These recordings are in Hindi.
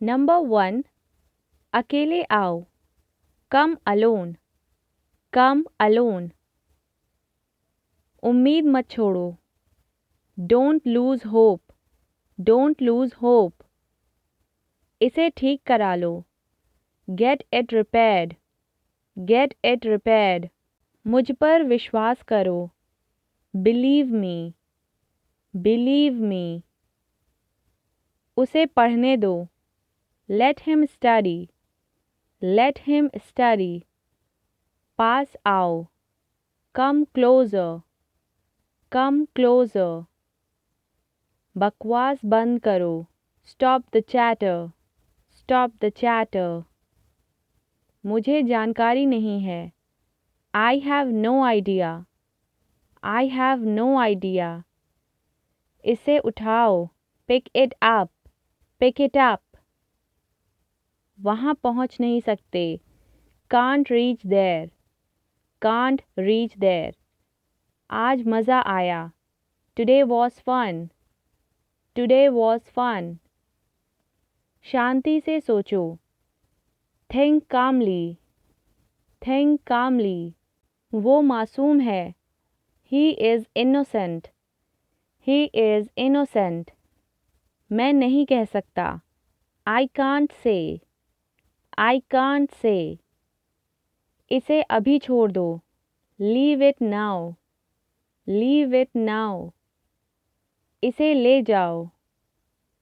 नंबर 1, अकेले आओ, कम अलोन, कम अलोन। उम्मीद मत छोड़ो, don't lose hope, don't lose hope. इसे ठीक करा लो, get it repaired, get it repaired. मुझ पर विश्वास करो, बिलीव मी, बिलीव मी। उसे पढ़ने दो, let him study, let him study. पास आओ, कम क्लोज़र, कम क्लोज़र। बकवास बंद करो, stop the chatter, stop the chatter. मुझे जानकारी नहीं है, I have no idea, I have no idea. इसे उठाओ, pick it up, pick it up. वहाँ पहुँच नहीं सकते, can't reach there, can't reach there. आज मज़ा आया, today was fun, today was fun. शांति से सोचो, थिंक कामली, थिंक कामली। वो मासूम है, he is innocent, he is innocent. मैं नहीं कह सकता, I can't say, I can't say. इसे अभी छोड़ दो, leave it now, leave it now. इसे ले जाओ,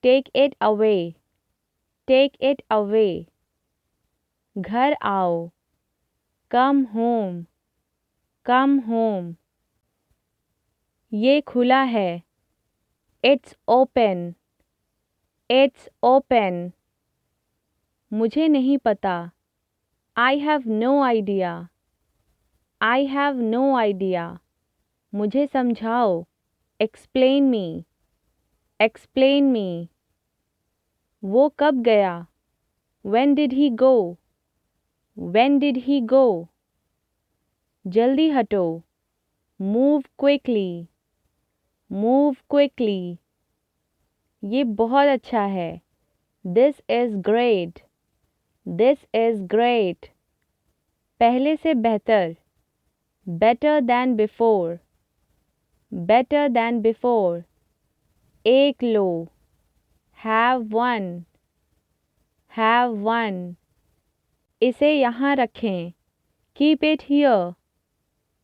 take it away, take it away. घर आओ, कम होम, कम होम। ये खुला है, इट्स ओपन, इट्स ओपन। मुझे नहीं पता, I have no idea, I have no idea. मुझे समझाओ, एक्सप्लेन मी, एक्सप्लेन मी। वो कब गया, when did he go, when did he go. जल्दी हटो, मूव क्विकली, मूव क्विकली। ये बहुत अच्छा है, this is great, this is great. पहले से बेहतर, better than before, better than before. एक लो, हैव वन, हैव वन। इसे यहाँ रखें, keep it here,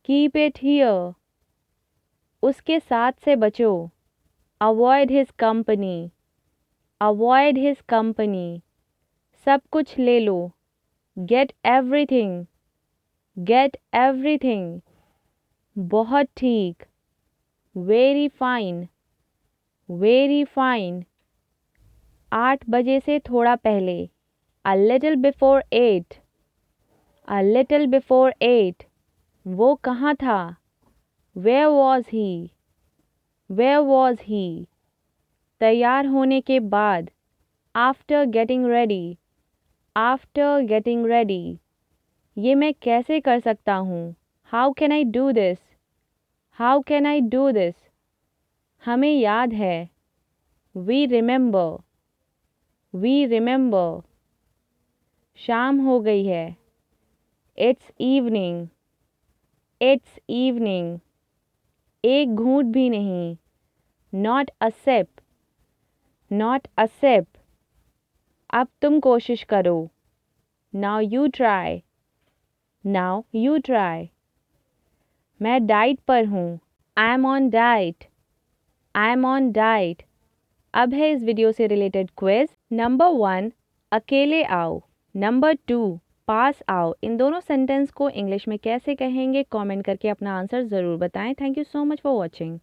keep it here. उसके साथ से बचो, avoid his company, avoid his company. सब कुछ ले लो, गेट एवरीथिंग, गेट एवरीथिंग। बहुत ठीक, वेरी फाइन, वेरी फाइन। 8 बजे से थोड़ा पहले, a little before 8, a little before 8। वो कहाँ था, where was he, where was he। तैयार होने के बाद, after getting ready, after getting ready। ये मैं कैसे कर सकता हूँ, how can I do this, how can I do this। हमें याद है, we remember, we remember। शाम हो गई है, it's evening, it's evening। एक घूंट भी नहीं, not a sip, not a sip। अब तुम कोशिश करो, now you try, now you try। मैं डाइट पर हूँ, I am on diet, I am on diet। अब है इस वीडियो से रिलेटेड क्विज। नंबर 1, अकेले आओ। नंबर 2, पास आओ। इन दोनों सेंटेंस को इंग्लिश में कैसे कहेंगे, कमेंट करके अपना आंसर ज़रूर बताएं। Thank you so much for watching.